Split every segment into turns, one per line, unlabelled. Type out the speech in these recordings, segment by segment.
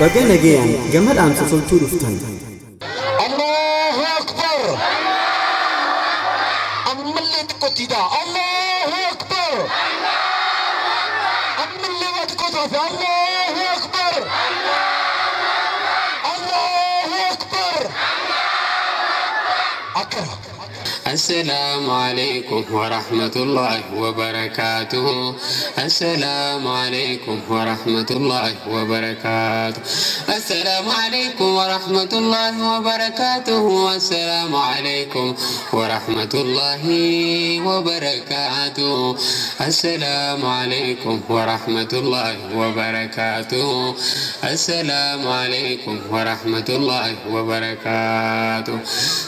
baga nagayaan gama dhaamsa tolchuu dhuftan.
Allahu Akbar. Ammallee xiqqootiidha. Allahu Akbar. Ammallee waa xiqqootaaf. Allahu Akbar. Allahu Akbar. Akka.
السلام عليكم ورحمة الله وبركاته. السلام عليكم ورحمة الله وبركاته. السلام عليكم ورحمة الله وبركاته. السلام عليكم ورحمة الله وبركاته. السلام عليكم ورحمة الله وبركاته. السلام عليكم ورحمة الله وبركاته.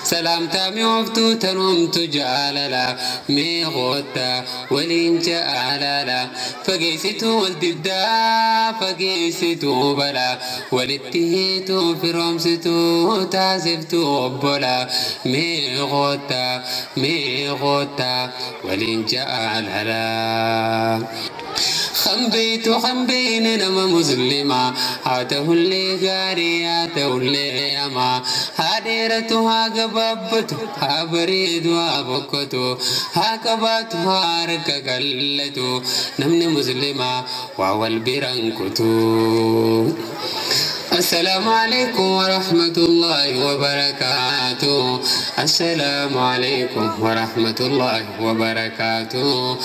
سلام تامي وفتو تنومت جعللا ميغوتا ولين جعللا فقيستو والدبدا فقيستو بلا ولتهيتو في رمستو تعزفتو بلا ميغوتا ولين جعللا خنبين نما مسلما هاته اللي غاري هاته اللي يما هاديرتها قببته هابريدها بكته هاكباتها ركقلته نمني مسلما وهو البرنكتو. السلام عليكم ورحمة الله وبركاته. السلام عليكم ورحمة الله وبركاته.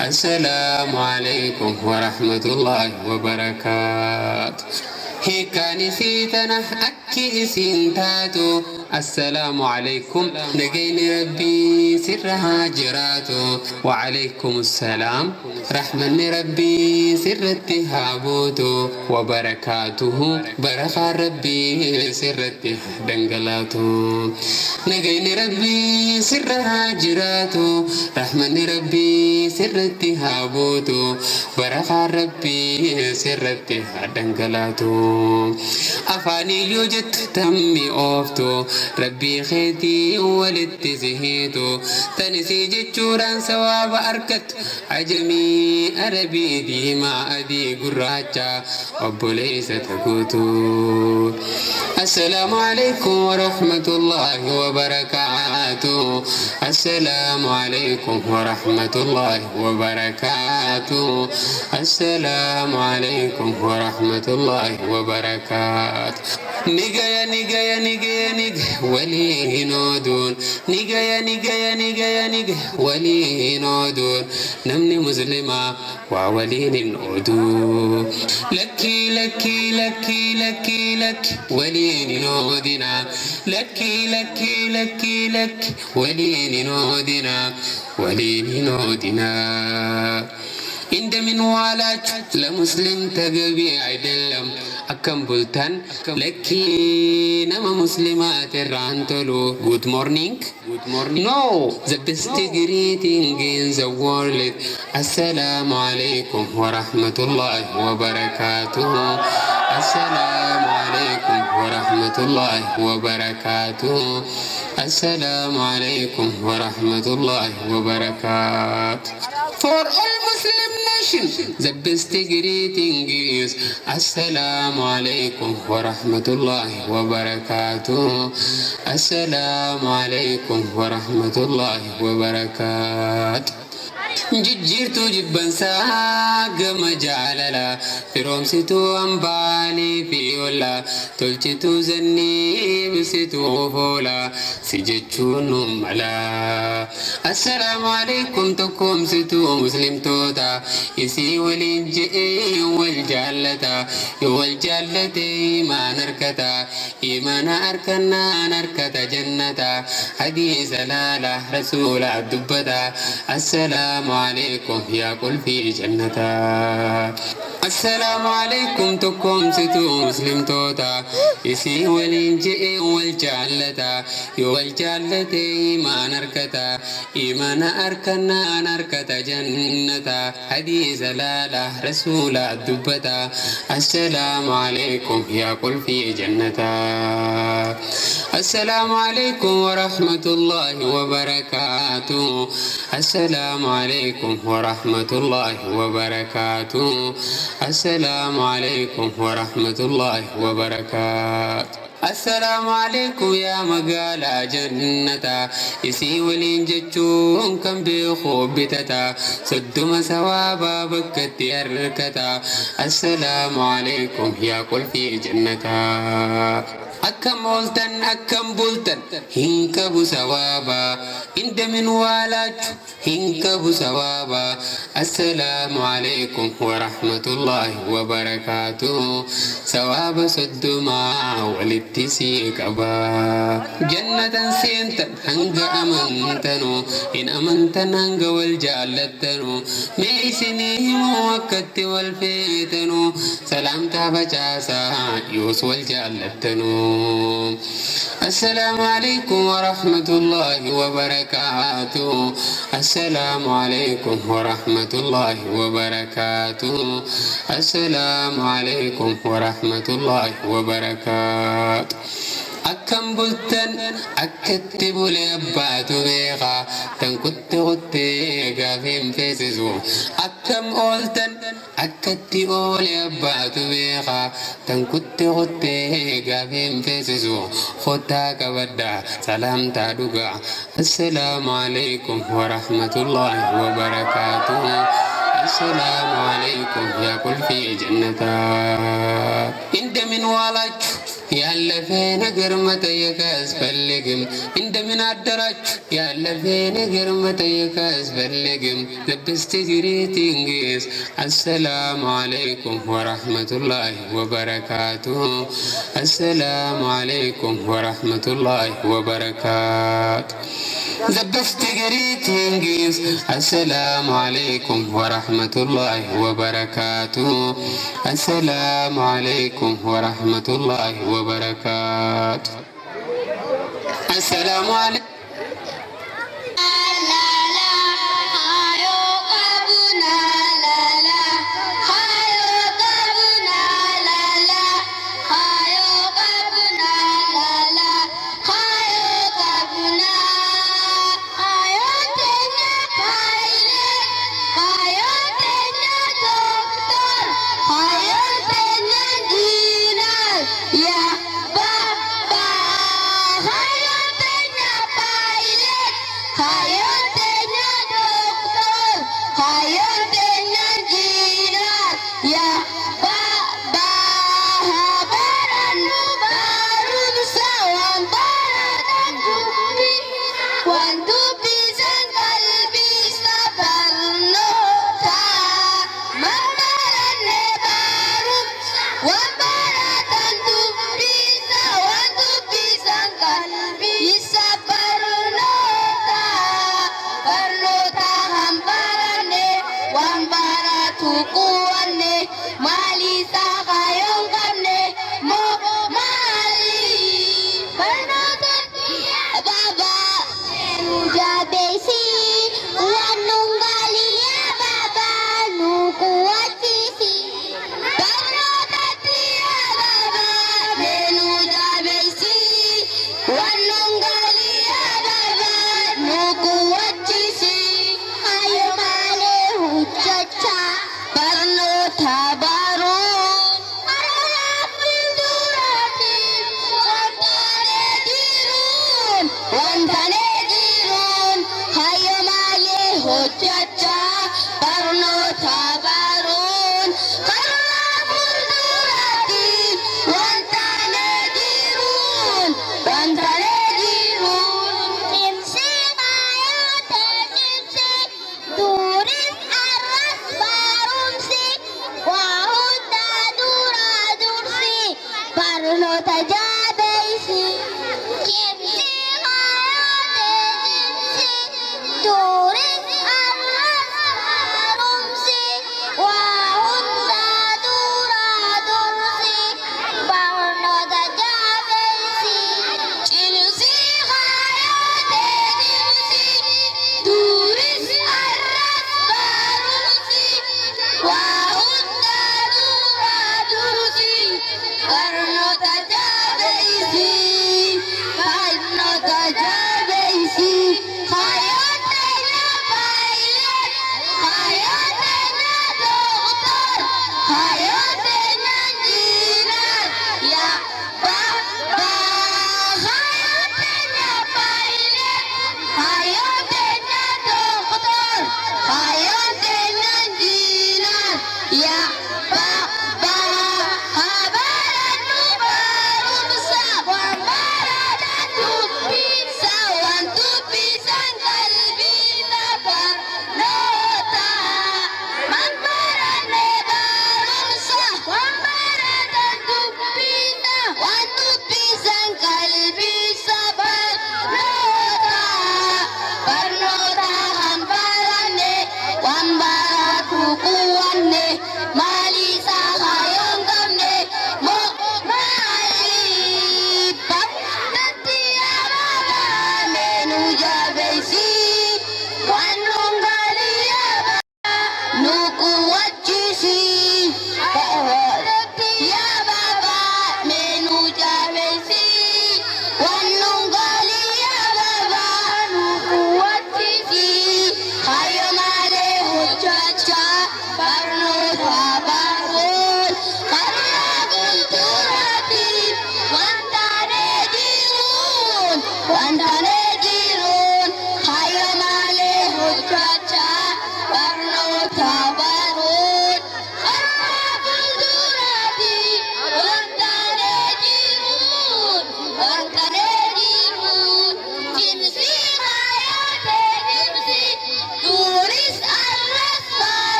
السلام عليكم ورحمة الله وبركاته. هيكاني سيتنا أكي سنتاتو. السلام عليكم نجين ربي سرها جراتو. وعليكم السلام رحمن ربي سرتي هابوتو وبركاته بركة ربي سرتي دنجلاتو. نجين ربي سرها جراتو رحمن ربي سرتي هابوتو بركة ربي سرتي دنجلاتو. أفاني يوجد تمي أوفتو ربي خيتي ولتزهيتو تنسي جتشوران سواب أركت عجمي عربي ديما أدي قراجة أبو ليس تقوتو. السلام عليكم ورحمة الله وبركاته. السلام عليكم ورحمة الله وبركاته. السلام عليكم ورحمة الله وبركاته. نجايا نجايا نجايا نج ولي نودون نجايا نجايا نجايا نج ولي نودون نمني مسلمة وولين نودون لكي لكي لكي لكي لكي ولين نودنا لكي لكي لكي لكي ولين نودنا ولين نودنا عند من والاج لمسلم تقبي عدلم أكم بلتان لكي نما مسلمات الرانتلو good morning no the best greeting in the world. السلام عليكم ورحمة الله وبركاته. السلام عليكم ورحمة الله وبركاته. السلام عليكم ورحمة الله وبركاته. For all Muslim nations, the best greeting is Assalamu alaikum wa rahmatullahi wa barakatuh. Assalamu alaikum wa rahmatullahi wa barakatuh. جيرتو جبنسا قم جعللا فرمستو أمباني فيولا تلجتو زني بستو فولا سجتشو نملا. السلام عليكم تكم ستو مسلم توتا يسي ولنجئي والجالتا والجالتي ما نركتا إيمان أركنا نركتا جنتا حديث لالا رسول الدبتا. السلام عليكم يا كل في جنتا. السلام عليكم تكم ستو مسلم توتا يسي ولنجئي والجالتا والجالتي ما نركتا إيمان أركنا نركتا جنتا حديث لالا رسول الدبتا. السلام عليكم يا كل في جنتا. السلام عليكم ورحمة الله وبركاته. السلام عليكم ورحمة الله وبركاته. السلام عليكم ورحمة الله وبركاته. السلام عليكم يا magaalaa jannata isii waliin jechuun kan beeku bitata soddoma sawaaba bakkatti harkata. السلام عليكم يا qulfii jannata akkam ooltan akkam bultan hin qabu sawaaba inda min waalachu hin qabu sawaaba. السلام عليكم ورحمة الله وبركاته. sawaaba soddoma walitti sii qaba. jannatan seentan hanga amantanu in amantan hanga wal jaallattanu mee isinii himuu akkatti wal feetanu salaamtaa facaasaa yoos wal jaallattanu. السلام عليكم ورحمة الله وبركاته. السلام عليكم ورحمة الله وبركاته. السلام عليكم ورحمة الله وبركاته. akkam bultan akkatti bulee abbaatu beeka tan kutte kuttee gaafiin feesisu. akkam ooltan akkatti oolee abbaatu beeka tan kutte kuttee gaafiin feesisu. khottaa qabadda salaamtaa dhugaa. assalaamu alaykum warahmatullahi wabarakaatuh. assalaamu alaykum yaa qulfii jannataa inda min waalachu يالفين قرمة يكاس فلقم عند من الدرج يالفين قرمة يكاس فلقم لبست جريتينجيس. السلام عليكم ورحمة الله وبركاته. السلام عليكم ورحمة الله وبركاته. لبست جريتينجيس. السلام عليكم ورحمة الله وبركاته. السلام عليكم ورحمة الله وبركاته. السلام عليكم.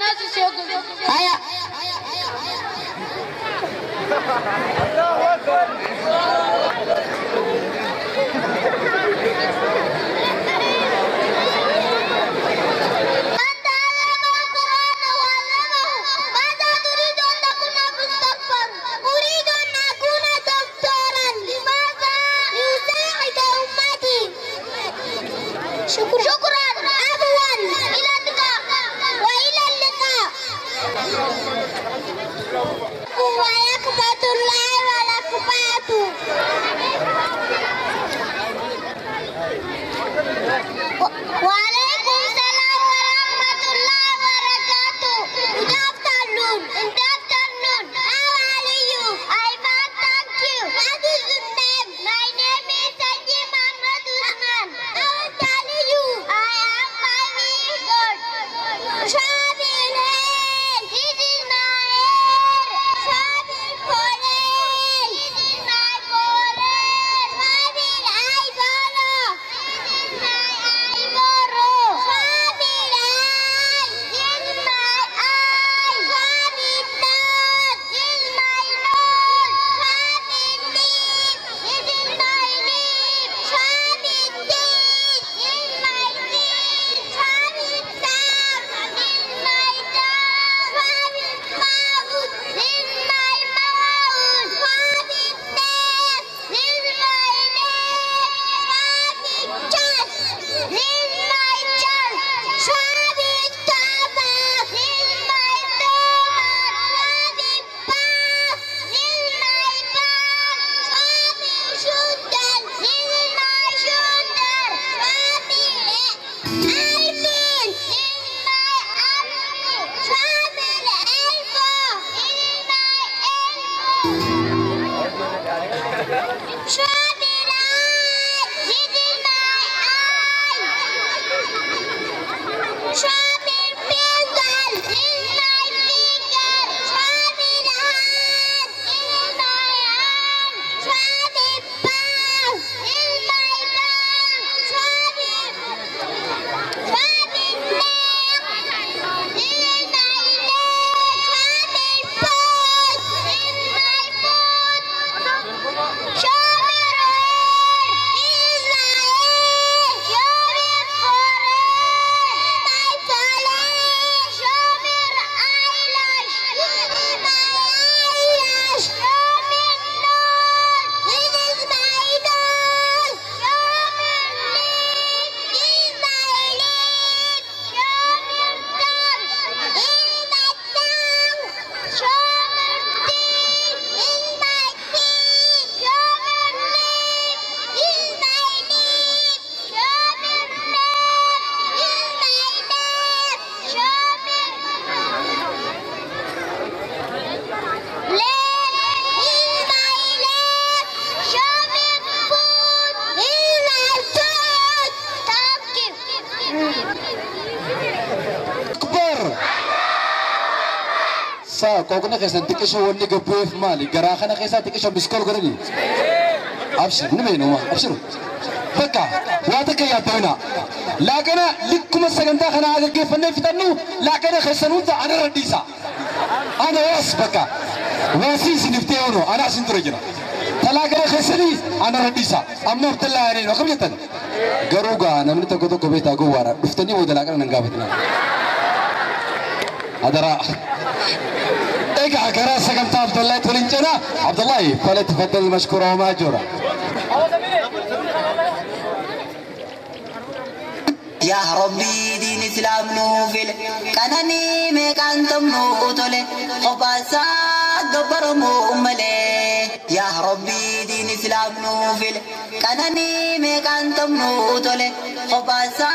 هيا
شكرا عفوا إلى اللقاء وإلى اللقاء ورحمة الله وبركاته وعليكم السلام ورحمة الله وبركاته. Good afternoon. Good afternoon. How are you? I'm fine, thank you. What is your name? My name is Saji Muhammad Usman. I will tell you. I am 5 years old. Shabil hair. This is my hair. Shabil forehead. This is my forehead. Shabil eyebrow. This is my eyebrow. Shabil eye. This is my eye. Shabil nose. This is my nose. Shabil lip. This is my lip. Shabil teeth. This is my teeth. Shabil tongue. This is my tongue. Shabil mouth. This is my mouth. Shabil neck. This is my neck. Shabil chest. This is my chest. Shabil stomach. This is my stomach. Shabil back. This is my back. Shabil shoulder. This is my shoulder. Shabil armpit. This is my armpit. Shabil elbow. This is my elbow. Shabil eye. This is my eye. Shabil finger. This is my finger. Shabil hand. This is my hand. Shabil palm. This is my palm. Shabil neck. This is my neck. Shabil foot. This is my foot. Shabil hair. This is my hair. Shabil forehead. My forehead. Shabil eyelash. This is my eyelash. Shabil nose. This is my nose. Shabil lip. This is my lip. Shabil tongue. This is my tongue. Shabil teeth. This is my teeth. Shabil lip. This is my lip. Shabil neck. This is my neck. Shabil leg. This is my leg. Shabil foot. This is my foot. Thank you.
أكبر سا كوكنا كيسان تكشوا وني قبوف مالي قراخنا كيسان تكشوا بسكول قرني أبشر نمين هو أبشروا بكا واتك يا دونا لكن لكم السجنتا خنا هذا كيف نفتنو لكن خسنون تا أنا رديسا أنا واس بكا واسيس نفتيونو أنا سنترجنا تلاقي خسني أنا رديسا أما عبدالله علينا كم يتن قروقا أنا من تقولوا كبيتا قوارا نفتني ودلاقنا نقابتنا هذا اقع قرا سقنتا عبدالله تولنجنا عبدالله فليتفضل مشكورا وماجورا
يا ربي دين اسلام نوفل كانني مكان تمنو تولي خباسا قبر مؤملي يا ربي دين اسلام نوفل كانني مكان تمنو تولي خباسا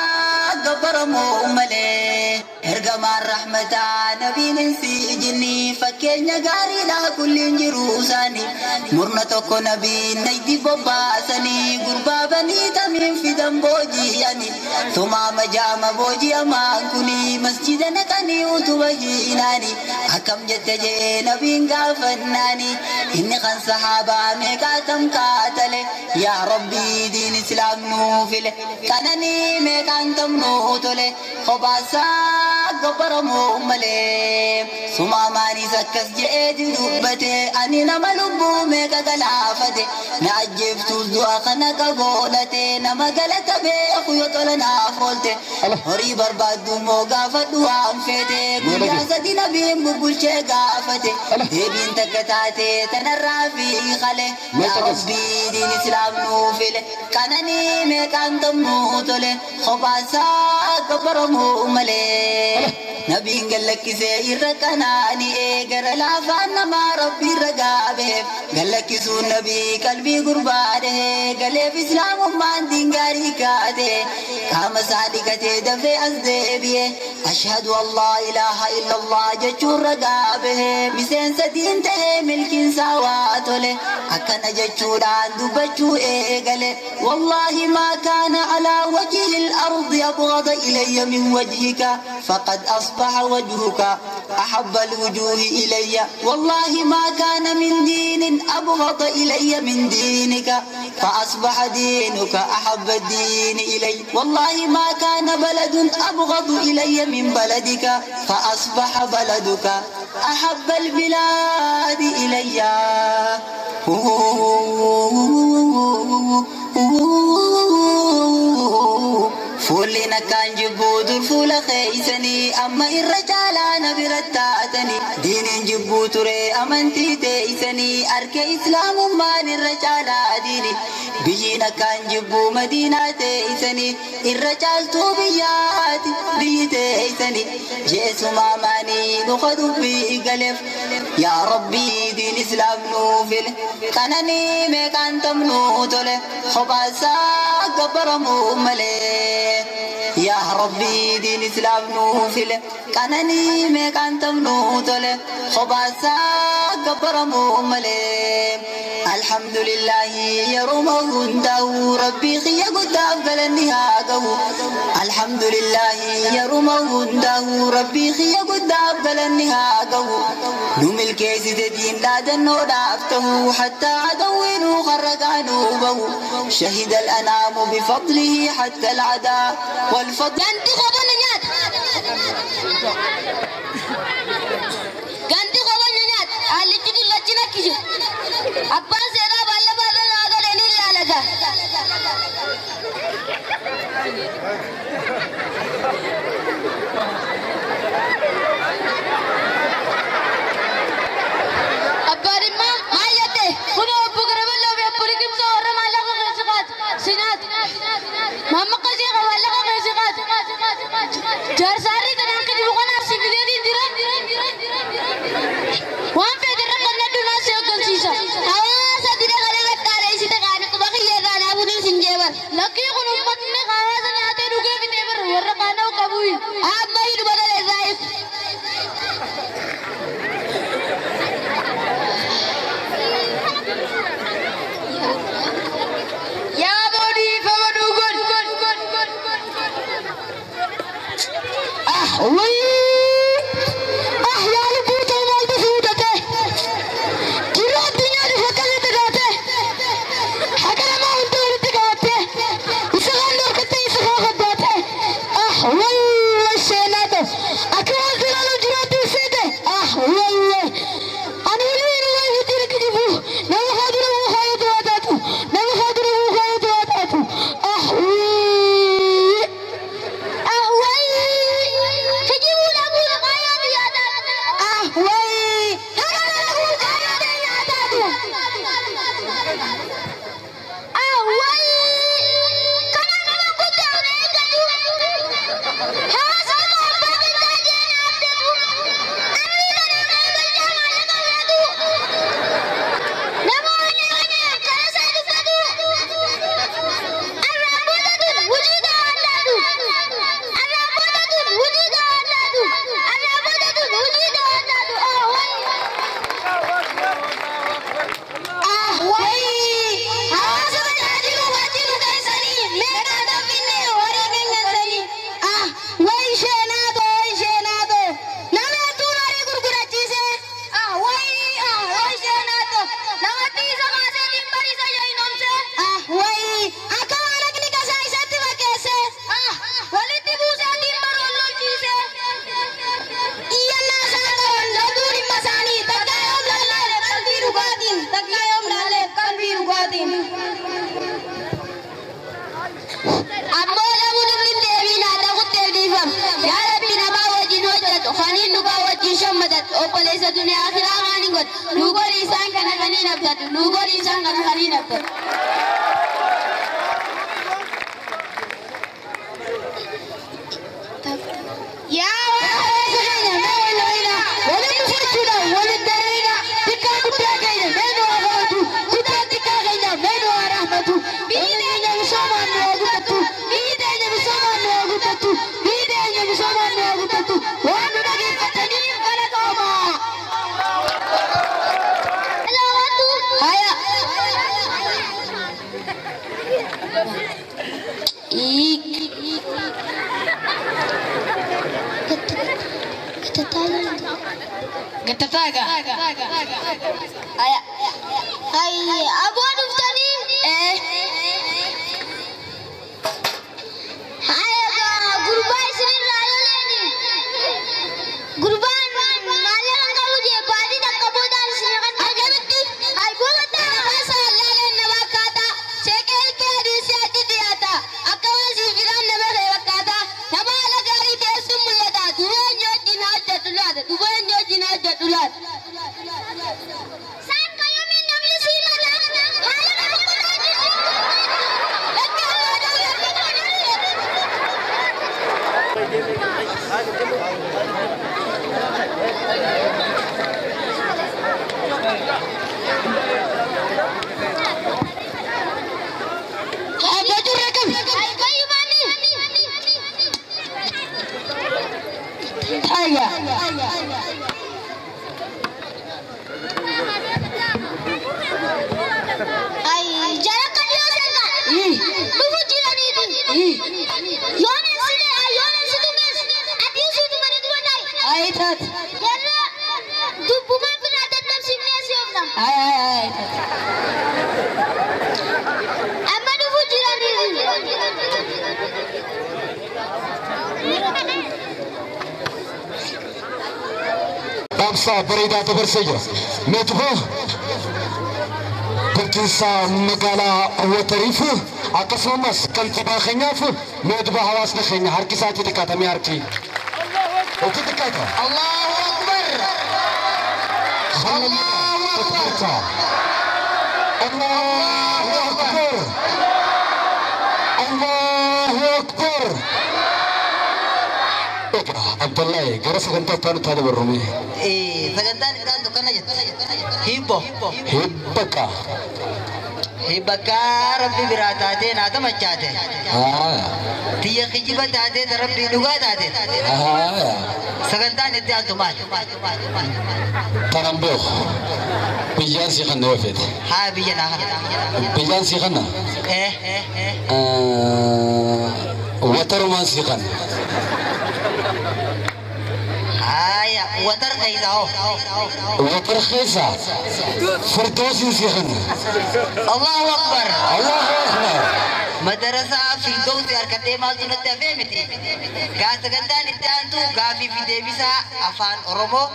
قبر مؤملي ارقم الرحمة نبي ننسي جني فكينا قاري لا كل جروساني مرنا توكو نبي نيدي بوباساني قربا بني تمين في دنبوجي يعني ثم مجام بوجي أمان كوني مسجدنا كاني وتوجي ناني حكم جتجي نبي غافناني إني خان صحابة ميكاتم كاتلي يا ربي دين إسلام نوفل كانني ميكانتم نوتلي خباسا gabbaramoo malee sumaamaan akkas jedhee dubbate ani nama lubbuu meeqa galaafate na ajjeeftuus du'a kana qaboolate nama galata beeku yoo tola naaf oolte horii barbaaddu moo gaafadhu waan feete guyyaa sadi nabiin bubbulchee gaafate deebiin takka taate tanarraa fi qale yaa rabbii diin islaam nuu file kananii meeqaan tomnuu tole khobaasaa gabbaramoo malee nabiin gallakkisee irra kanaani eegara laafaan namaa rabbii ragaabeef gallakkisuun nabii qalbii gurbaadhe galeef islaamummaan diin gaarii kaate qaama isaa dhiqatee dafee as deebi'e ashhadu an laa ilaaha illallah jechuun ragaabe miseensa diin ta'ee milkiinsaa waa tole akkana jechuudhaan dubbachuu eegale wallaahi maa kaana alaa wajhi al-ardi abghada ilayya min wajhika faqad أصبح وجهك أحب الوجوه إلي والله ما كان من دين أبغض إلي من دينك فأصبح دينك أحب الدين إلي والله ما كان بلد أبغض إلي من بلدك فأصبح بلدك أحب البلاد إلي فولنا كان جبود الفول خيسني أما الرجال نبرتاتني دين جبوت ري أمنتي تيسني أرك إسلام ما الرجال ديني بينا كان جبو مدينة تيسني الرجال توبيات بيتيسني جيس ماماني نخذ في قلف يا ربي دين إسلام نوفل كانني ميكان تمنو تله خباسا قبرمو ملي يا ربي دين إسلام نوفل كانني ميكان تمنو تله خباسا قبرمو ملي الحمد لله يرمون داو ربي خيا قدام قلني هاقو الحمد لله يرمون داو ربي خيا قدام قلني هاقو نوم الكيس تدين لا دنو دافته حتى عدوين خرقانو بو شهد الأنام بفضله حتى العدا والفضل
ganti qoban nyaat ganti qoban nyaat alichi dillachina kije abbaan seeraa baalla baalla naaga deni laalaga abbarimma maayate kuno obbu garaballa be appuri kimsa orra malaqa qasiqat sinat mamma qasiqa malaqa qasiqat jar sari tanan kadi bukana sibiledi diran wan fe dirra kanna duna se ogalsisa hawasa dire kale wattare isite kana kubaqiya dana budin sinjebar lakki kun ummatne hawasa naate duge bitebar warra kana qabui amma hidu badale zaif ya bodi fa bodu god Allah أحياء البيوت والبسودة كيلو الدنيا لفكرة تجاته حكنا ما هو دور تجاته يسخن دور كتير يسخن خداته والله الشينات أكون زلال جرات يسده والله أنا ولين الله يدير كجبو نبي خادر هو خايد واتاتو نبي خادر هو خايد واتاتو كجبو نبتد نقول إنسان كان غني نبتد نقول إنسان كان غني نبتد يا Gataga. Ay, abu nuftani. Ay, gurbay sini lalu leni. Gurbay malah kamu je badi tak kamu dah sini kan. Agar nanti, ay bukan tak masa lalu nama kata. Sekel ke di sini dia ta. Akka masih bilang nama saya kata. Nama lagi dia semula dah. Dua nyot jinak jatulat. Dua nyot jinak jatulat. San kaya minum di sini dah. Malah aku tak di sini. Lekar ada yang ay, jarak kan dia sekat. Lupa jiran itu. Yonen sini, yonen situ mes. Adiu situ mana tu bandai. Ay, tat. Karena tu bukan pernah datang sini siapa. Ay. Amma lupa jiran itu.
Dabarsaa bareedaa dabarsayya. Meetuhu bulchiinsa magaalaa watariif akkasumas kantiibaa keenyaaf meetuba hawaasni keenya harki isaatii xiqqaatamee harki. Ofi xiqqaata. Allahu Akbar. Allahu Akbar. Allahu Akbar. Allahu Akbar. Abdallah, gara sagantaa taanu taane barrume.
Sagantaan isaan dukkana jettu. Hibbo.
Hibbaka.
Hibbaka rabbi biraa taatee naata machaate. Tiyya kijiba taatee rabbi dhugaa taate. Sagantaan itti aantu maal?
Tanan beeku. Biyyaan si kanna yoo feete.
Haa biyya naa kana.
Biyyaan si kanna. Watarumaan si kanna.
Haya, watar kheysao.
Watar kheysa. Firdows si kanna.
Allahu Akbar.
Allahu Akbar.
Madrasaa Firdows harkatee maaltu natti hafee miti. Gaa sagantaan itti aantu gaafii fi deebisaa afaan Oromoo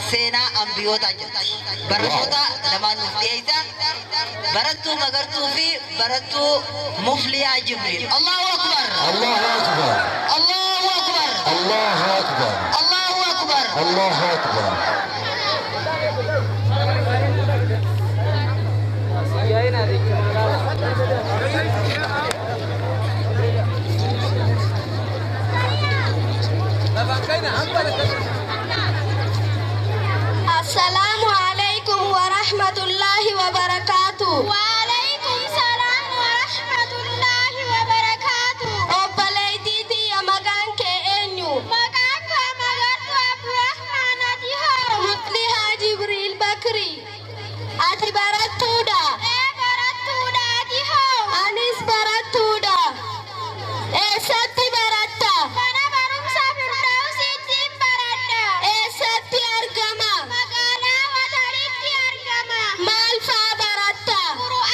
seenaa ambiyootaa jedhu. Barattoota lamaan nuuf dhiyeessa. Barattuu magartuu fi barattuu mufliyaa Jibriil. Allahu Akbar.
Allahu Akbar.
Allahu Akbar.
Allahu Akbar.
Allahu Akbar.
Allahu Akbar.
Assalamualaikum warahmatullahi wabarakatuh. Waalaikumsalam warahmatullahi wabarakatuh. Obboleettiiti maqaan kee eenyu? Maqaan koo magartuu Abdurahmaan Muflihaa Jibriil Bakri. Ati barattuudha? Barattuudha. Ati hoo? Anis barattuudha. Eessatti baratta? Mana barumsaa Firdawsiitti baradha. Eessatti argama? Magaalaa wataritti argama. Maal faa baratta? Qur'aana.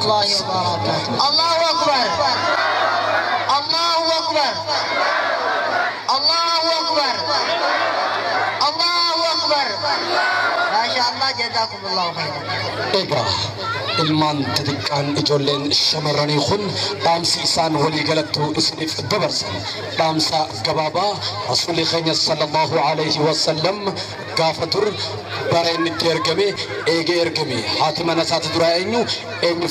الله وبركاته. الله أكبر. الله أكبر. الله أكبر. الله أكبر. ما شاء الله جزاكم الله خيرا.
Egaa ilmaan xixiqqaan ijoolleen shamarranii kun dhaamsi isaan walii galattuu isiniif dabarsan dhaamsa gabaabaa rasuulli keenya sallallahu alaihi wasallam gaafa dur bara inni itti ergame eegee ergame haati mana isaati dura eenyu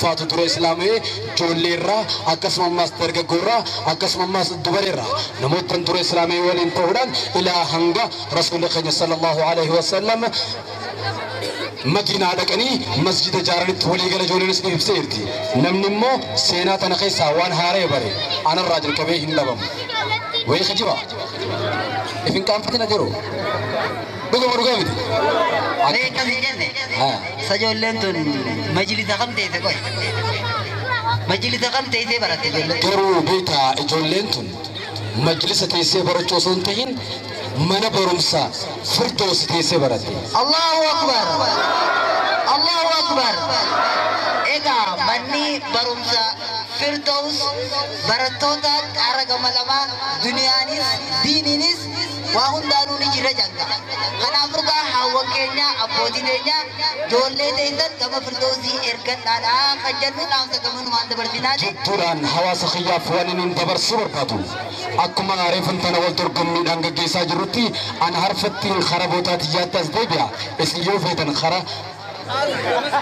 faatu dura islaamee ijoolleerraa akkasumas dargaggoorraa akkasumas dubareerraa namoota dura islaamee waliin ta'uudhaan ilaa hanga rasuulli keenya sallallahu alaihi wasallam مدينة دكاني مسجد جارني تولي قال جولين سنيف سيرتي نمني مو سينا تنخي سوان هاري بري أنا الراجل كبيه هندبم وين خجوا إفين كام فتنا جرو بقول مرقا بدي
أنا كذي جنة سجول لنتون مجلس دخم تيجي كوي مجلس دخم تيجي برات
جرو بيتا جول لنتون مجلس تيجي برات جوسون تهين mana barumsaa firdoos teessee baratte.
Allahu Akbar. Allahu Akbar. Egaa manni barumsaa firdoos barattoota argama lama duniyaanis diiniinis waa hundaanuu ni jira janga. Kanaaf urgaa hawwa keenya abbootii keenya ijoollee teessan gama firdoosii ergadhaadhaa kan jennu dhaamsa gamanumaan dabarsinaati.
Jidduudhaan hawaasa kiyyaaf waan inni dabarsuu barbaadu. Akkuma reefan tana wal dorgommiidhaan gaggeessaa jirrutti an harfattiin kara bootaati yaaddaas deebi'a isin yoo feetan kara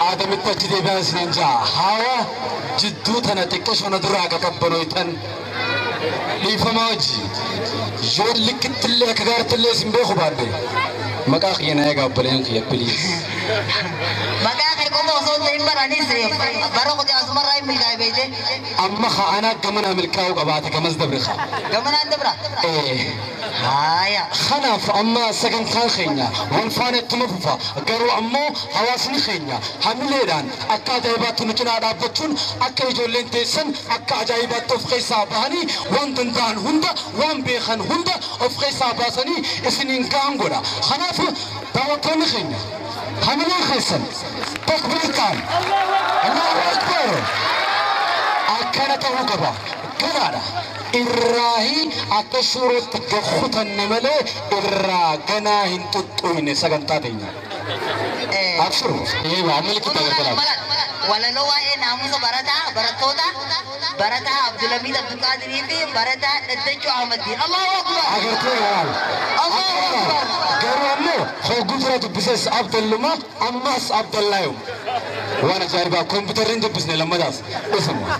aadamitti achi deebi'an isiniin ja'a hawa jidduu tana xiqqoo shana duraa qaqabbanoytan dhiifama wajji yoo likkittillee akka gaartillee isin beeku baadde maqaa kiyya na eegaa obboleen kiyya biliis.
Maqaa kee qofa osoo ta'in baranis bara qote asumarraa hin milkaa'e beekte.
Amma anaa gamana milkaa'uu qabaate gamas dabre haa.
Gamanaan dabra. Haaya.
Kanaaf amma sagantaan keenya wal faana ittuma fufa garuu ammoo hawaasni keenya hamileedhaan akka ajaa'ibaatti nu cinaa dhaabbachuun akka ijoolleen teessan akka ajaa'ibaatti of keessaa bahanii waan danda'an hunda waan beekan hunda of keessaa baasanii isiniin gahan godha. Kanaaf daawwattoonni keenya hamileen keessan takbiirtaan Allahu Akbar akkana ta'uu qaba. Ganaadha. Irraahi akka suuratti gakkutanne malee irraa ganaa hin tuttuine sagantaa teenya. Absuru. Maamilli kitaa gargaraatu.
Walaloo waa'ee naamusa barattoota barataa Abdulhamid Abdulqaadirii fi barataa Daddachuu Ahmaddiin. Allahu Akbar.
Agartee yaal.
Allahu Akbar.
Garuu ammoo hogguu fira dubbises Abdalluma ammas Abdallaayum. Waan ajaa'ibaa kompiitarri hin dubbisne lammadaas isuma.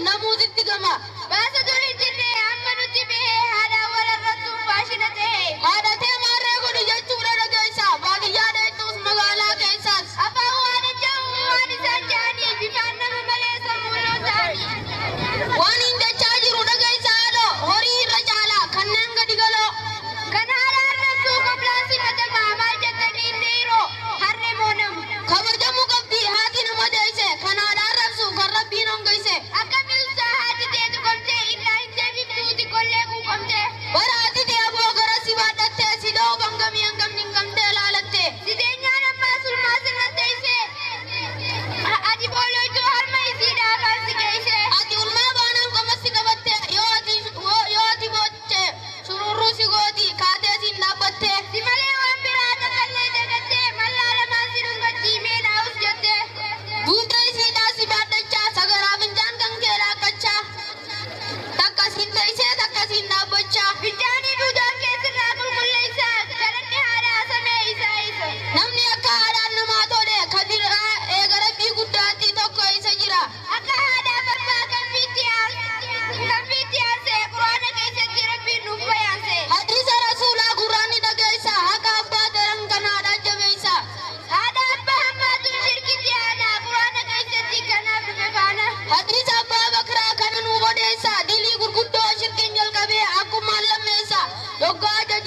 Namuusitti gama baasa tolii jirree amma nuti bahee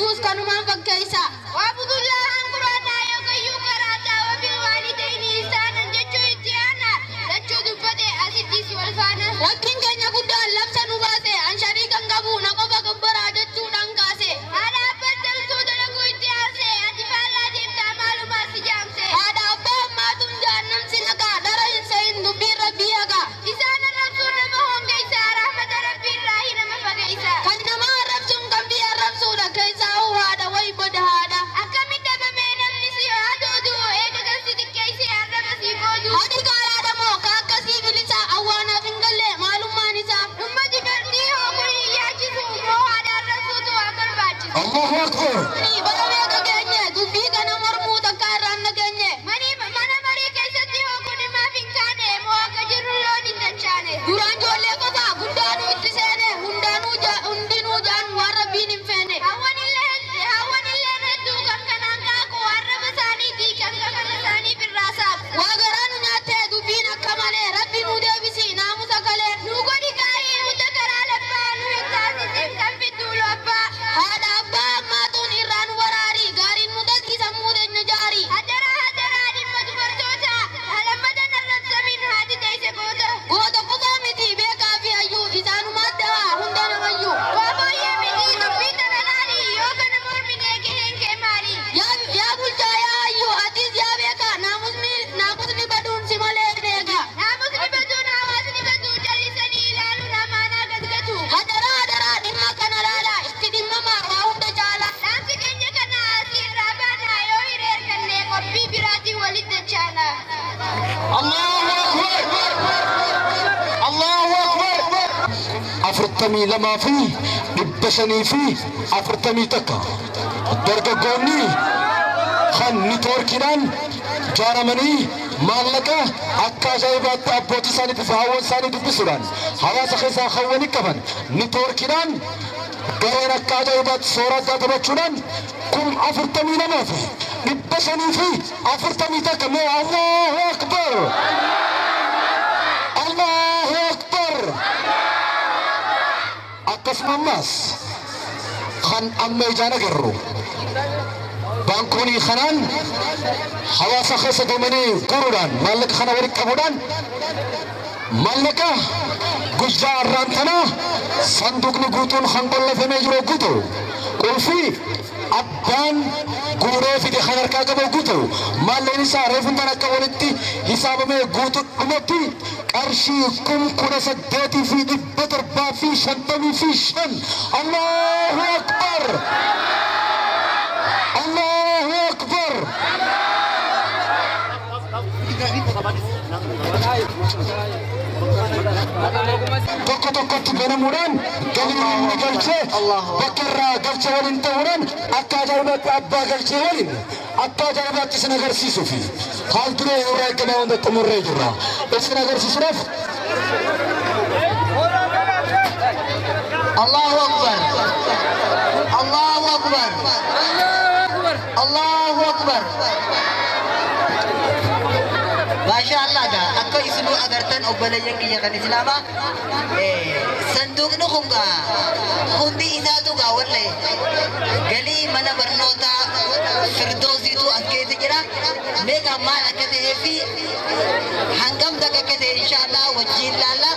Firdows kanumaan fakkeessa. Abdullah Quraanaa yoo gayyuu karaataa wabii waalidayni isaanan jechuu itti aana. Jechuu dubbate asittis wal faana. Rabbiin keenya guddaan labsa nu baase. Ansharii kan qabu na qofa gabbaraa jechuudhaan kaase. Haadha abbaan daltuu dalaguu itti aanse. Ati faallaa deemtaa maalumaa si jaamse. Haadha abbaa ammaatuun jaannam si nagaa. Dara hin sahin dubbiin rabbii hagaa. Isaan arrabsuu nama hongeessa. Rahmata rabbiirraa hin nama fageessa. Kan nama arrabsuun kan biyya arrabsuudha. Keessaa hoo haadha wayi boda haadha. Akkamitti dhabamee namni si haadoodu. Eega kan si xiqqeessee arraba si goodu. Hadi gaaraadha moo ka akkasii bilisa awwaanaaf hin galle maalummaan isaa. Dhumma dibartii hoo kurii yaachisu moo haadha arrabsuutu waan barbaachisu.
Allahu Akbar.
Bara meeqa geenye dubbii kana mormuu takka irraan nageenye. Mana marii keessatti hoo kun himaaf hin kaane moo akka jirru loon hin dachaane. Duraan ijoollee qofa guddaanuu itti seene hundinuu jaan waan rabbiin hin feene. Hawwanillee hedduu kan kanaan kaaku arraba isaaniitii kan kafana isaanii birraa saafu. Waa garaa nu nyaattee dubbiin akka malee rabbi nu deebisi naamusa kalee. Nu godhi kaayii hunda garaa labbaa nu hin taasisin kan fidduu lobbaa. Haadha abbaa ammaatuun irraa nu baraarii gaariin nu dalkisa muudeenya jaarii. Hadaraa dhimma dubartoota alammata narrabsamin haati teesse goota. Goota qofaa miti beekaa fi hayyuu isaanuma addaa hunda namayyuu. Waabooyyee miti dubbii tana laali yoo kana morminee gaheen kee maali? Yaa bulchaa yaa hayyuu atis yaa beekaa naamusni baduun si malee beeka. Naamusni baduun hawaasni baduu jallisanii ilaaluun amaanaa gadgatu. Hadaraa dhimma kana laala itti dhimmamaa waa hunda caala. Dhaamsi keenya kana asii irraa baanaa yoo hireer kannee qophii biraatiin walitti dachaana.
Allahu Akbar. Allahu Akbar. 42 fi 541 dargaggoonni kan niitoorkiidhaan jaaramanii maallaqa akka ajaa'ibaatti abbootii isaaniitiif haawwan isaanii dubbisuudhaan hawaasa keessaa hawwanii qaban niitoorkiidhaan gareen akka ajaa'ibaatti soora addaa taphachuudhaan 42 fi 541 mee Allahu Akbar. Allahu Akbar. Akkasumas kan amma ijaan agarru baankoonii kanaan hawaasa keessa deemanii guruudhaan maallaqa kana walitti qabuudhaan maallaqa guyyaa irraanfatinaa sanduuqni guutuun kan qollafamee jiru guutu qulfii abbaan guuree fide kan harkaa qabu guutu maalleen isaa reefuntaan akka walitti hisaabamee guutu dhumatti qarshii 18,755. Allahu Akbar. Allahu Akbar. tokkotti banamuudhaan galii inni galchee bakka irraa galchee waliin ta'uudhaan akka ajaa'ibaatti abbaa galchee waliin akka ajaa'ibaatti isin agarsiisuu fi haal duree irraa eegamaa hunda xumurree jirra. Isin agarsiisuudhaaf
Allahu Akbar. Allahu Akbar. Allahu Akbar. Masyaallah dah. Akka isinu agartan obboleeyyan kiyya kan Islaamaa sanduuqni kun hundi isaatu wallahi galii mana barnootaa Firdowsiitu as keessa jira. Meeqa maal akka ta'ee fi hangam akka ta'e inshaallah wajjin laalla.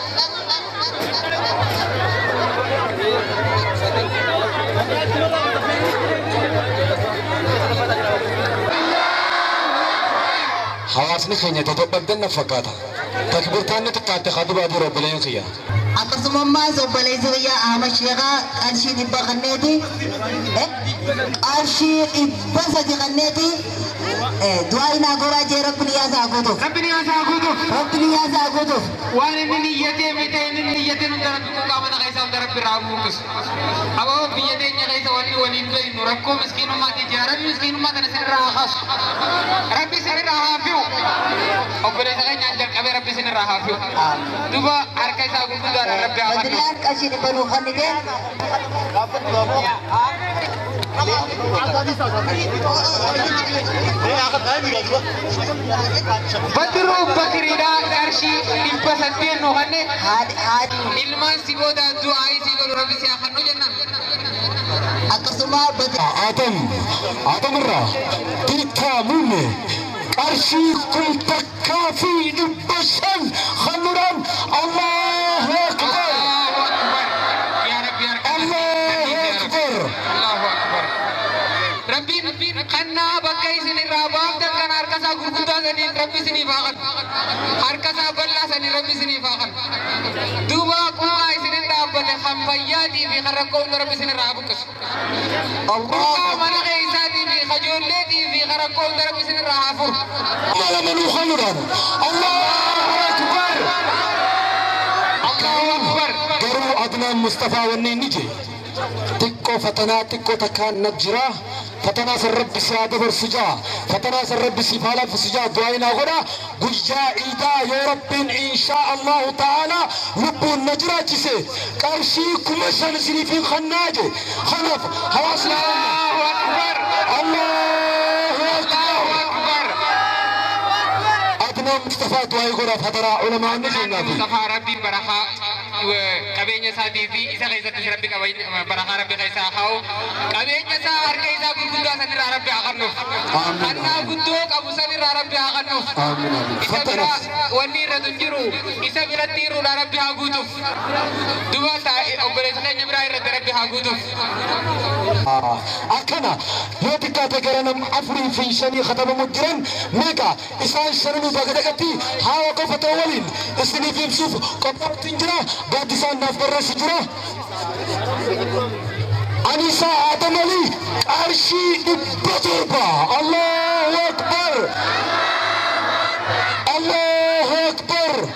hawaasni keenya dadhabdanna fakkaata. Takbirtaanni xiqqaatte kadubaa dura obboleeyyan kiyya.
Akkasumas obboleessi wayyaa Ahmad Sheekaa qarshii 100 kanneeti. Qarshii 300 kanneeti. Du'aa inaa goraa jee Rabbiin yaasaa guutuuf. Rabbiin yaasaa guutuuf.
waan inni niyyatee miti inni niyyatee nu gara tuquu qaama na keessa hunda rabbi irraa buuqis. Aboo biyya teenya keessa wanni waliin beeknu rakkoo miskiinummaati ijaarame miskiinummaa kana sirraa haa kaasu. Rabbi sirraa haa fi'u. Obboleessa keenyaan jalqabee rabbi sirraa haa fi'u. Duba harka isaa gurguddaadhaan rabbi haa fadhu.
Adillaan qarshii 100 kannite.
Badru Bakriida qarshii 800 nu kanne ilmaan si booda du'aa isii godhu rabbi si haa kennu jennaan.
akkasuma
Adam irraa dirqaa muumme qarshii kun takkaa fi dhibba shan hamuraan Allahu Akbar.
Rabbiin kannaa bakka isin irraa baaftan kan harkasaa gurguddaa saniin rabbi isiniif haa qadu. Harkasaa bal'aa saniin rabbi isiniif haa qadu. Duuba qumaa isinin dhaabbate kan fayyaatii fi kan rakkoo hunda rabbi isin irraa buqqisu. Qumaa mana keeysaatii fi kajoolleetii fi kan rakkoo hunda rabbi isin irraa haa furu.
Mala manuu hamuraan Allahu Akbar.
Allahu Akbar.
Garuu Adnaan Mustafaa wanni inni je xiqqoo fatanaa xiqqoo takkaan najjiraa فتنا سرب سيادة برسجا فتنا سرب سيفالا فرسجا دعائنا غدا قجا إيدا يا رب إن شاء الله تعالى لبو النجرة جسي كارشي كمشان سريفين خناجي خنف حواسنا
الله أكبر
الله
أكبر
أدنى مصطفى دعائي غدا فترى علماء النجرة
مصطفى ربي برخاء قبينة ساديتي إذا غيثت ربي برخاء ربي غيثا خاو قبينة سار كيسا قدودا سنرى ربي أغنف أنا قدوك أبو سنرى ربي أغنف إذا برا ونير تنجرو إذا برا تيرو ربي أغوتف دوبا أبريسنا نبرا ربي أغوتف
أكنا يوتيكا تجرنم أفري في شني ختم مدرن ميكا إسان شرنو بغدقتي هاو قفة أولين إسني في مسوف قبر تنجرا بعد إسان نفبر سجرا أنيسا آدم علي أرشي إبتربا الله أكبر الله أكبر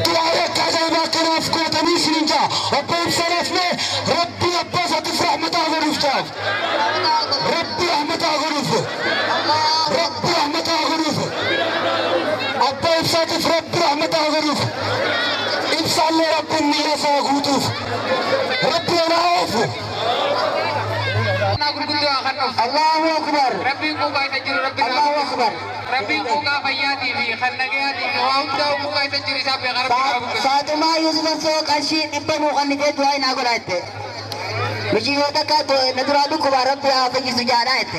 دعاء كذا ما كان في كوتا ميسرينجا وبين سلفنا ربي أبوسة تفرح متى غرفتك ربي رحمة غرفة ربي رحمة غرفة أبوسة تفرح ربي رحمة غرفة إبصر لي ربي النية ساقوتوف ربي أنا عافو الله أكبر
ربي کو باید اجر ربي
الله أكبر
ربي کو کا فیاتی بھی خنگیاتی بھی واؤدا کو باید اجر حساب غرب
فاطمة يوسف سوق الشيء إبن وخلي دعاء نقول هاته مشي وتك ندرا لكم ربي أفجي سجارة هاته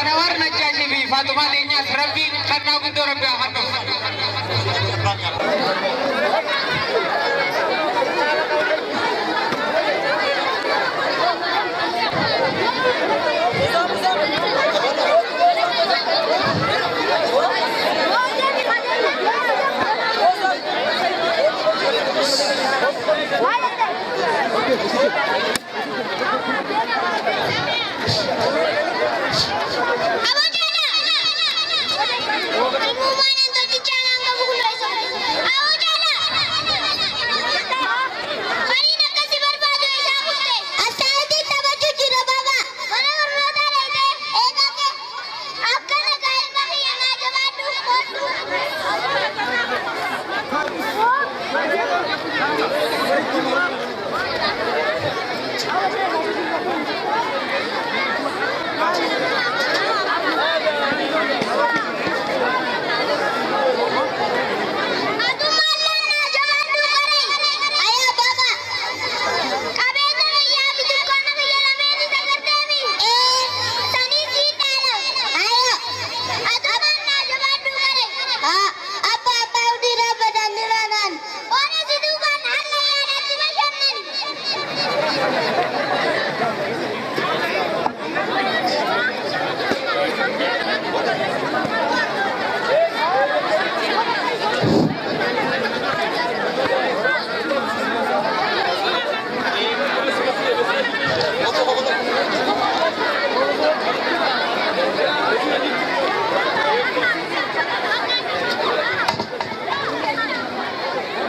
انا ور نجاشي بھی فاطمہ دینیا ربي خنا کو ربي خنا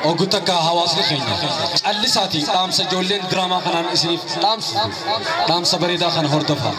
وقلت هواس لخينا اللساتي قام سجولين دراما خنان اسنيف قام صبريدا خن هردفها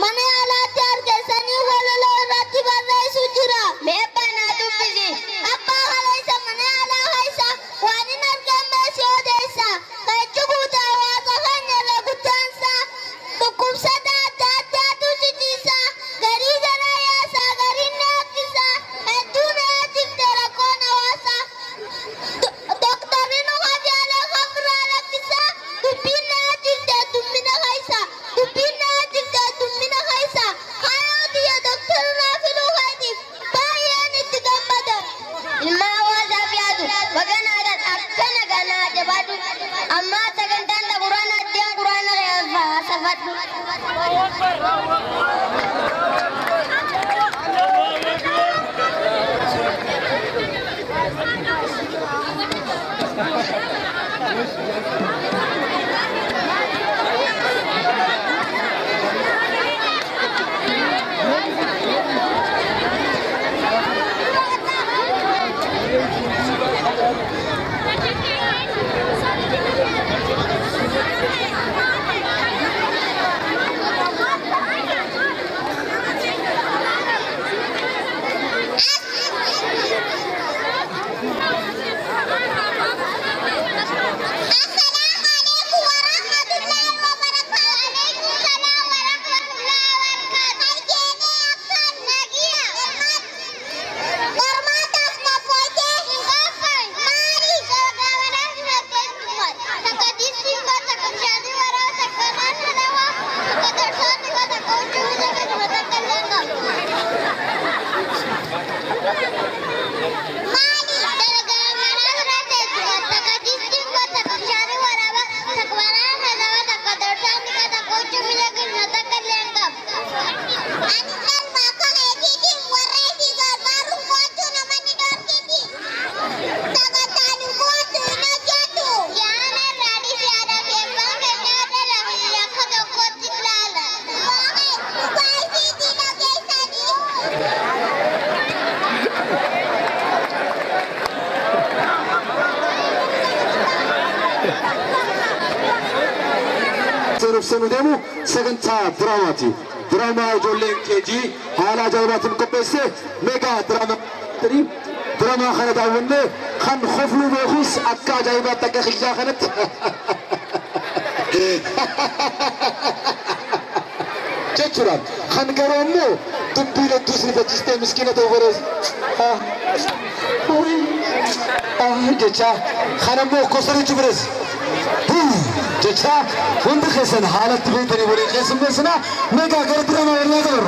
Mana ala tiar ke sani walaloo irratti barreessu jira.
سنفسنا ديمو سغنتا دراماتي دراما جولين كيجي حالا جايبات مكبسة ميجا دراما تري دراما خنا داونه خن خفلو بخص أكا جايبات تك خيجا خنت جتوران خن كرامو تبيل الدوسري بتشتى مسكينة توبرز جتا خنا مو كسري تبرز جتا وند خسن حالت بيتني ولي خسن بسنا ميجا غير دراما ولا غير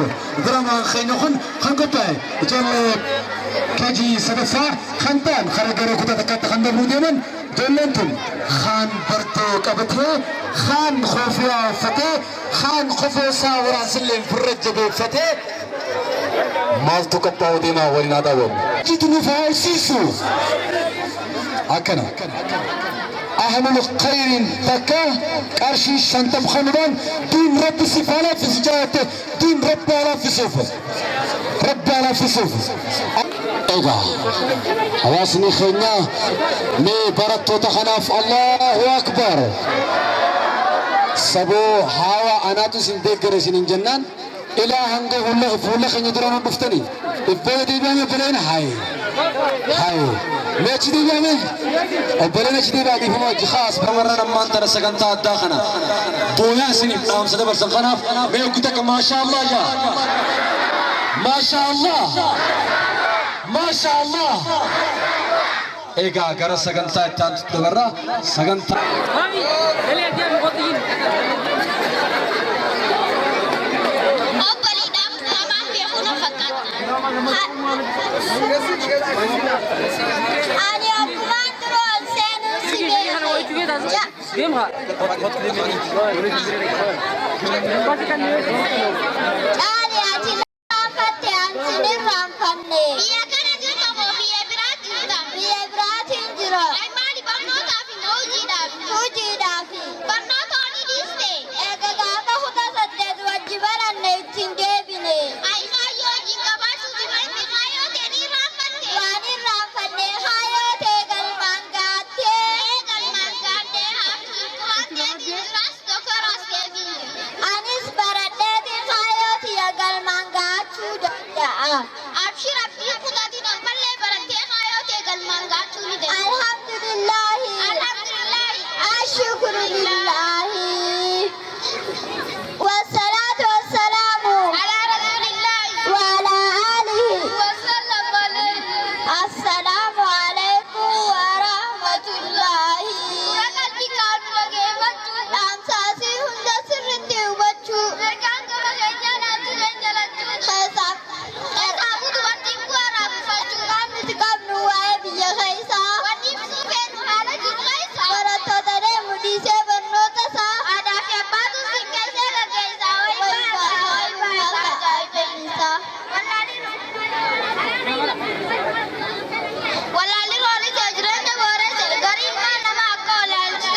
دراما خينخن خنقطاي جل كجي سدسا خنتان خرجرو كتا تكت خند بوديمن جلنتم خان برتو قبته خان خوفيا فتي خان خوفوسا وراسلين فرج بفتي مالتو كتاو ديما ولنا داوم جيتني فايسيسو أكنا أهل خير تكا أرشي شنتم خنبان دين رب سفالة في سجاته دين رب على في سوف رب على في سوف إيجا حواسني خينا مي برتو تخناف الله أكبر سبو هوا أنا تسندك رسين جنان إلى هنگه ولا فولا خني درام بفتني إبادة بيامه بلين هاي ما تشدي بيامه أبلنا تشدي بعدي فما جخاص بمرنا ما أنت رسقنتا أدى خنا بويا سني نام سدبر سخنا بيوكتك ما شاء الله يا ما شاء الله ما شاء الله إيجا كرا سغنتا تانت دبرا سغنتا
Ani Abdurahmaan Husseenii Ani ati irraanfatte ansin irraanfanne biyya kana jirta moo biyya biraatti jirta biyya biraatiin jira maali barnootaaf hojiidhaaf barnoota olii dhiiste eega gaafa 18 wajji baranne ittiin deebine ayyoo hojii qabaachuu jireenya kaayoo ta'e irraanfatte waan irraanfanne kaayoo ta'e galmaan gaattee haattee diiras doktoras deebiin anis baradheetiin kaayoo tiya galmaan gaachuu danda'a abshir abdii kutaatiin ammallee barattee kaayoo ta'e galmaan gaachuu ni danda'a alhamdulillahi ashukuru lillahi والصلاة والسلام على رسول الله وعلى آله وسلم السلام عليكم ورحمة الله ركعتي كانوا لجيبت أمساسي هند سرتي وبتشو ركعت خيساب أبو دواتي كوارا بفتشو كانوا تكابنوا وعيبيا خيسا ونيم سوفين وحالة خيسا ورطة تري مديسة برنوتا سا أدا في أبادو سنكسة لجيسا والله رولي تجربة بورس غريب ما نما أقول لالسه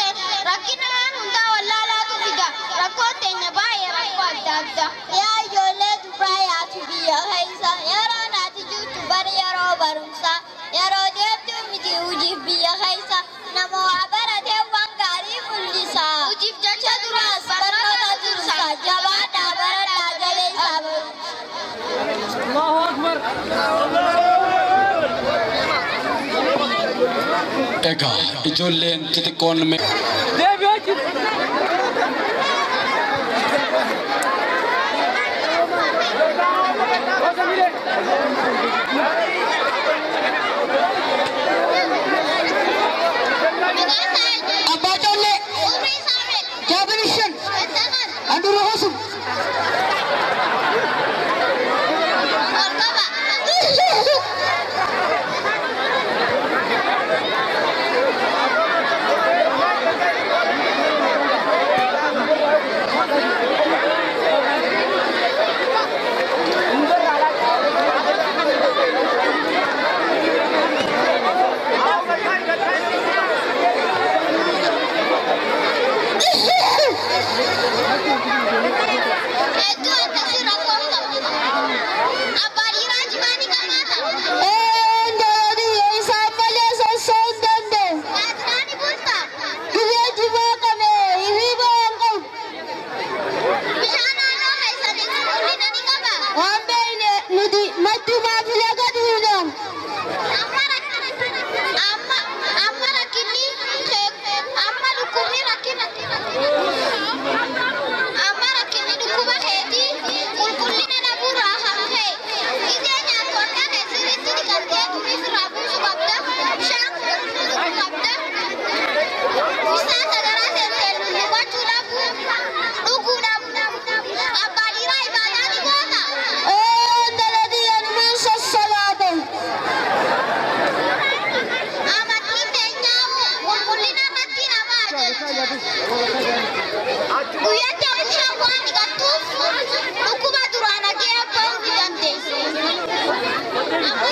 ركينا هندا والله لا تفيدا ركوت نباي ركوت دابدا يا يولد دبي أتبيا هيسا يا رونا تجو تبار يا رو برمسا يا رو ديب تمتي وجيب بيا هيسا نمو عبرة وانغاري ملسا وجيب جاشا دراس برنوتا درسا جواد عبرة لاجلي سابر الله أكبر
إيجا إجولين تتكون مي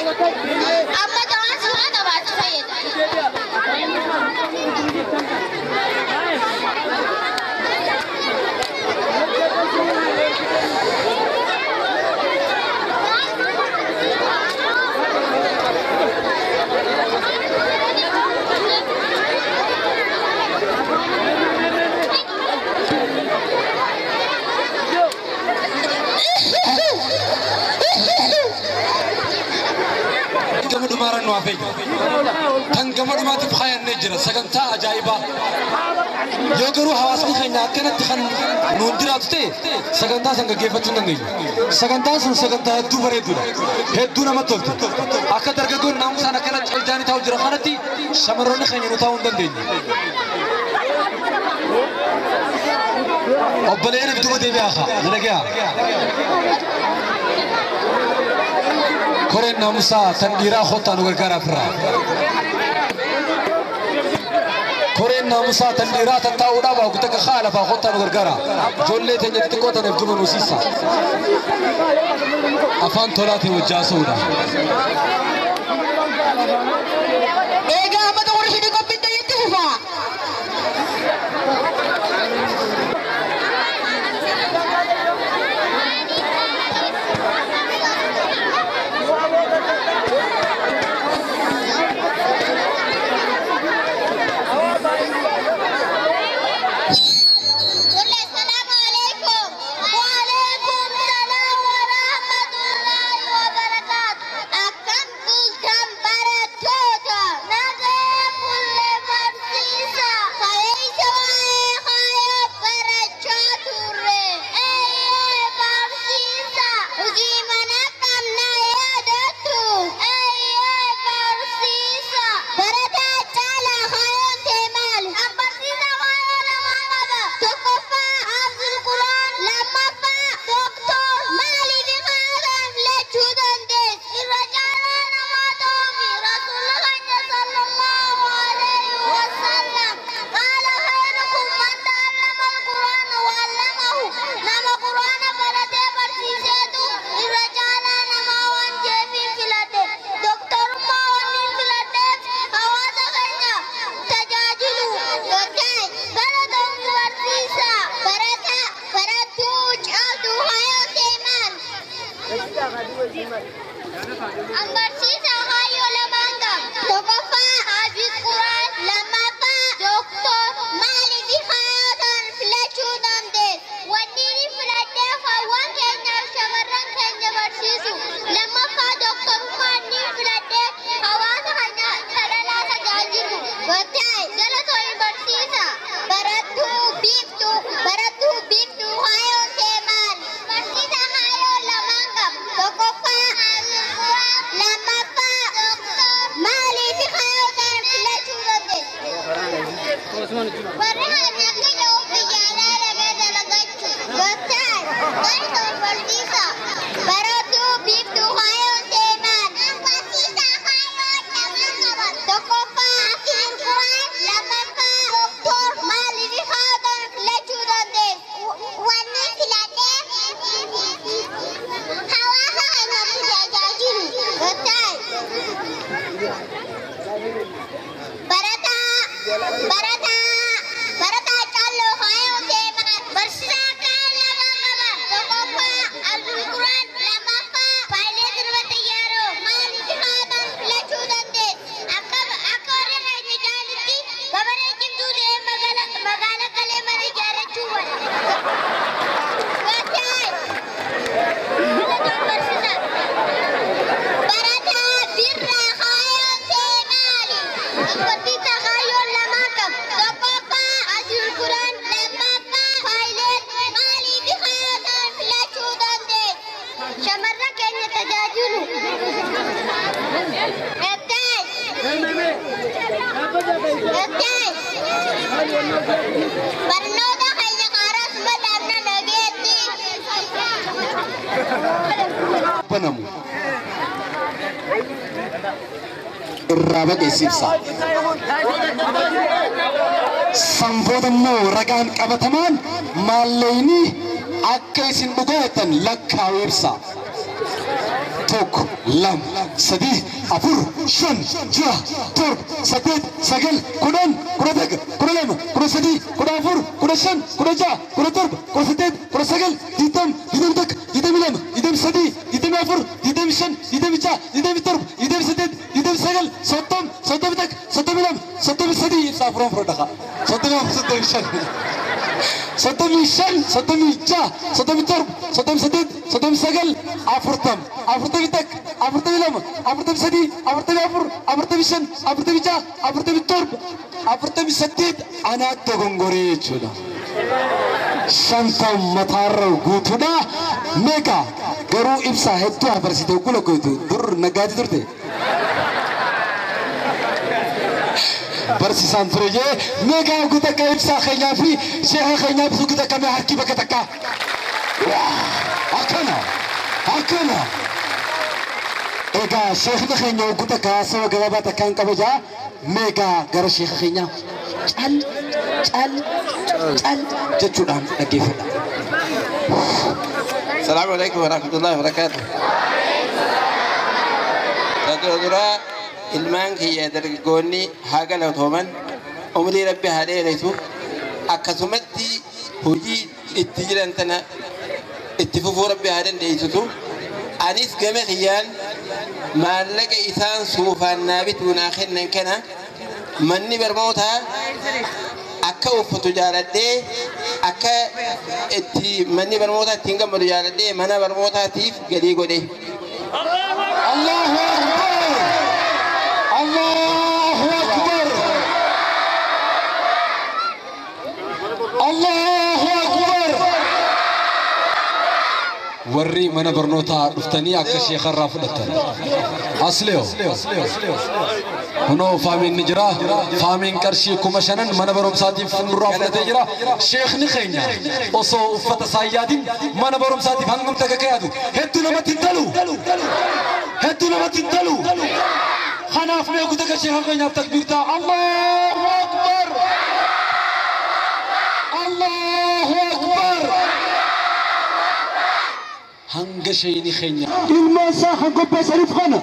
amma ta'an suuraa qabaatu fayyada.
Dumaran nuafej, tanggaman mati khayal nejra, Sagantaa ajaibah. Yogaru hawas ni khayna kena tikhan nundirat te, Sagantaa sangga gefat nanggi. Sagantaa sun Sagantaa hedu beredu, hedu nama tol. Akka dargagoon namu sana kena jani tahu jira khanati, shamaroni khayna nu tahu ndandi. Obbalene bitu bade biakha, nana kya? Koren namusa tandira khota nugar karafra. Koren namusa tandira tantauda ba kutaka khala ba khota nugar kara. Jolle te nyati kota ne bjuman usisa. Afan thola the wajasuda.
Ega amata warshidi ko bitta yittifa. Barnoota keenya karaa sumadaamna nageetti.
Panamu. Irraa baqeessibsa. Sanboodammoo ragaan qabatamaan maalleeyni akka isin dhugaatan lakkaa'u ibsa. توك لام سدي أفر شن جا ترب سديد سجل كنن كردك كرلم كرسدي كرافر كرشن كرجا كرترب كرسديد كرسجل يتم يتمتك يتم لم يتم سدي يتم أفر يتم شن يتم جا يتم ترب يتم سديد يتم سجل صدم صدمتك صدم لم صدم سدي سافرون فردها صدم صدم شن صدم شن صدم جا صدم ترب صدم سديد صدم سجل أفرتم أفرتمتك أفرتم لم أفرتم سدي أفرتم أفر أفرتم شن أفرتم جا أفرتم ترب أفرتم سديد أنا تغنغوري شولا شنتم مطار غوتودا ميكا غرو إبسا هتو أفرسيتو كله كويتو در نجاتي درتي برسيسان فريجي ميكا غوتا كإبسا خينا في شيخ خينا في غوتا كم حركي بكتكا أكنا إيجا شيخ خينا غوتا كاسو غلبا تكان كبجا ميكا غر شيخ خينا al jechuudhaan dhaggeeffadha.
السلام عليكم ورحمة الله وبركاته. تدرى المانك هي درجوني حاجة لو ثمن أمري ربي هذه ليسوا أكسمتي هجي التجران تنا اتفقوا ربي هذا ليسوا أنيس جمع خيال ما لك إنسان سوف النابت وناخر نكنا مني برموتها akka uffatu jaaladhee akka itti manni barnootaa ittiin gammadu jaaladhee mana barnootaatiif galii godhe. Allahu Akbar! Allahu Akbar! Allahu Akbar!
warri mana barnootaa dhuftanii akka sheekharraa fudhatan asliyo hunoo faamiin ni jira faamiin qarshii 5,000 mana barumsaatiif nurraa fudhatee jira sheekni keenya osoo uffata saayyaatiin mana barumsaatiif hangam takka kayaatu hedduu namatti hin talu kanaaf mee guutaa sheekha keenyaaf takbiirtaa Allahu Akbar Allahu Akbar hanga shayni khenya ilma saha gobba sarif khana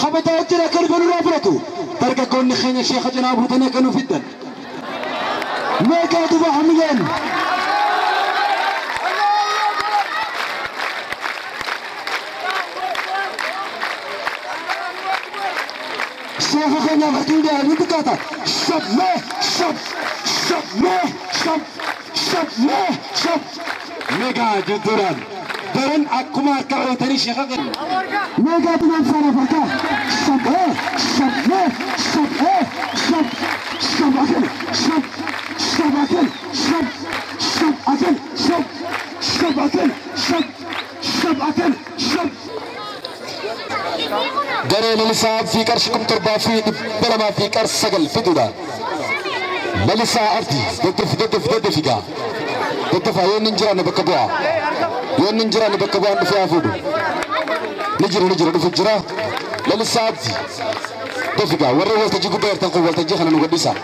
khabata ajra karban rafratu tarka kon khenya sheikh janabu tana kanu fiddan ma kadu bahmilan sheikh khenya makida nitkata shab mega juduran درن أكما كارو تري شيخا ميجا تنام سارة فرقا شب درن لسا في كرشكم تربا في بلما في كرش سجل في دودا لسا أرتي ضد فيكا ضد فايون نجرا نبكبوا يون نجرا نبكبوا عند فيها فودو نجرا نفجرا للسابتي دفقا ورا وتجيكو بير تنقو وتجي خلنا نقدسا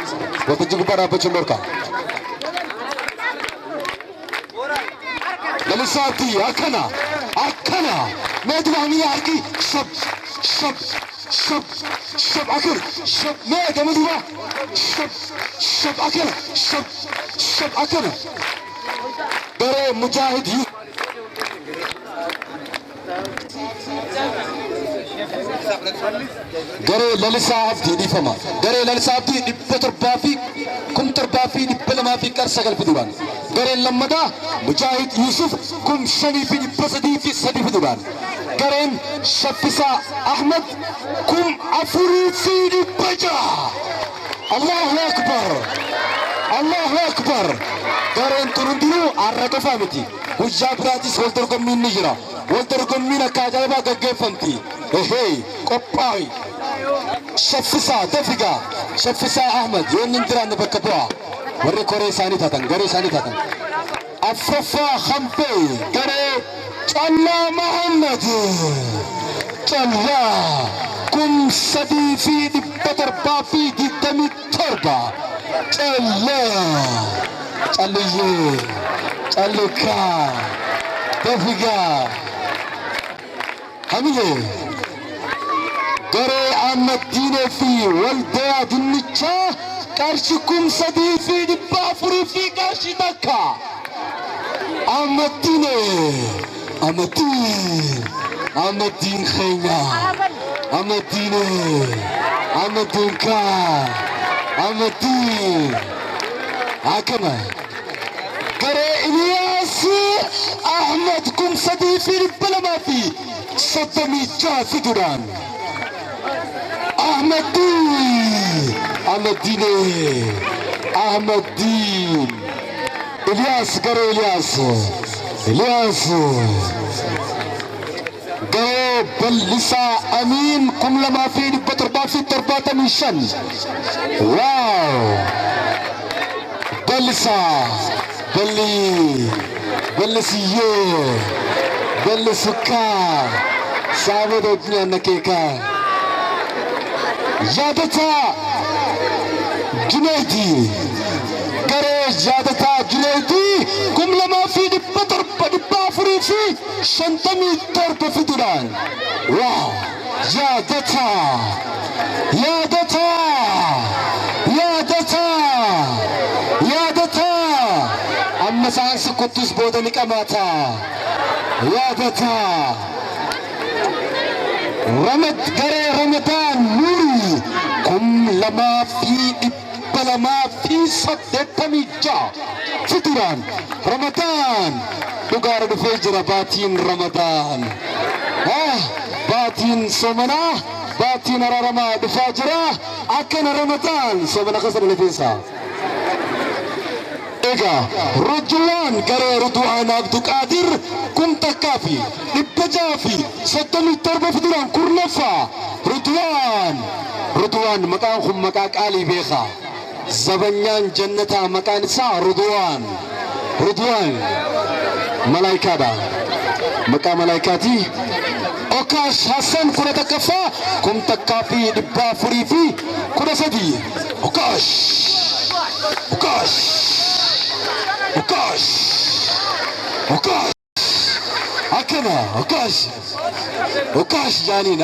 وتجيكو برا بتشمركا للسابتي أكنا ما تفهمي أركي شب أكل شب ما تمدوا شب أكل برا مجاهد غري للسا عبدي دي فما غري للسا عبدي دي بتربافي كم تربافي دي بلما في كرسغل في دوان غري لمدا مجاهد يوسف كم شني في بسدي في سدي في دوان غري شفيسا احمد كم افري في دي بجا الله اكبر غري ترندلو ارقه فامتي وجابراتي سولتركم من نجرا ولتركم من كاجابا غغفنتي هي قباي شفسا دفقا شفسا احمد يون نندران بكبوا وري كوري ساني تاتن افرفا خمبي غري الله محمد الله كم سدي في بتر بافي دي تمي تربا الله دفقا هميلي قري أحمدين في والديا دنيتشا كارشكم سدي في دبافري في كارشي دكا أحمدين أحمدين خينا أحمدين كا أحمدين هكذا قري إلياس أحمد كم سدي في البلما في صدمي جا في دوران أحمدين إلياس قري إلياس قري بلسا أمين كم لما في بتربا في تربات ميشن واو بلسا بلسيو بلسكا سامد الدنيا نكيكا يادتا جنيدي قريش يادتا جنيدي كم لما في دبا فريفي شنتمي ترب في دوران واو يادتا أما سانس قدس بودني كماتا يادتا رمضان نوري كم لما في صدتمي جا فطران رمضان دقار دفجر باتين رمضان باتين سومنا باتين رمضان دفجر أكن رمضان سومنا خسر لفيسا إيجا رجوان قري رضوان عبد القادر كنت كافي نبجافي صدمي تربة فدران كرنفا رضوان مكان خم مكاك آلي بيخا زبنيان جنتا مكان سا رضوان ملايكا دا مكان ملايكاتي أوكاش حسن كنا تكفى كنت كافي نبا فريفي كنا سدي أوكاش أكنا أوكاش جانين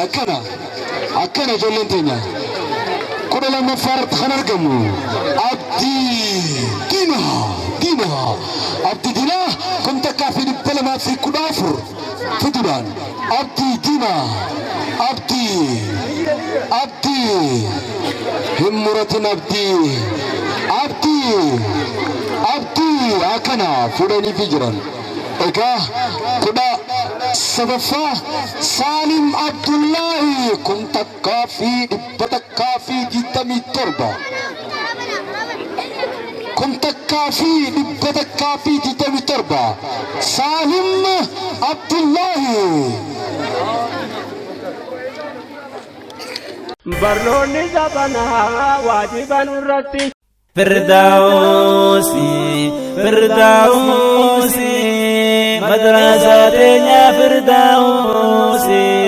أكنا جولنتينا كنا لما فرد خنرقمو عبدي دينا كنت كافي نبلما في كنافر فدران عبدي دينا عبدي همرة عبدي أكنا فداني في جران إيكا كدا سبفا سالم عبد الله كنت كافي إبتا كافي جتمي تربة كنت كافي إبتا كافي جتمي تربة سالم عبد الله
برنوني زبنا واجبا irratti
فردوسي مدرسة تنيا فردوسي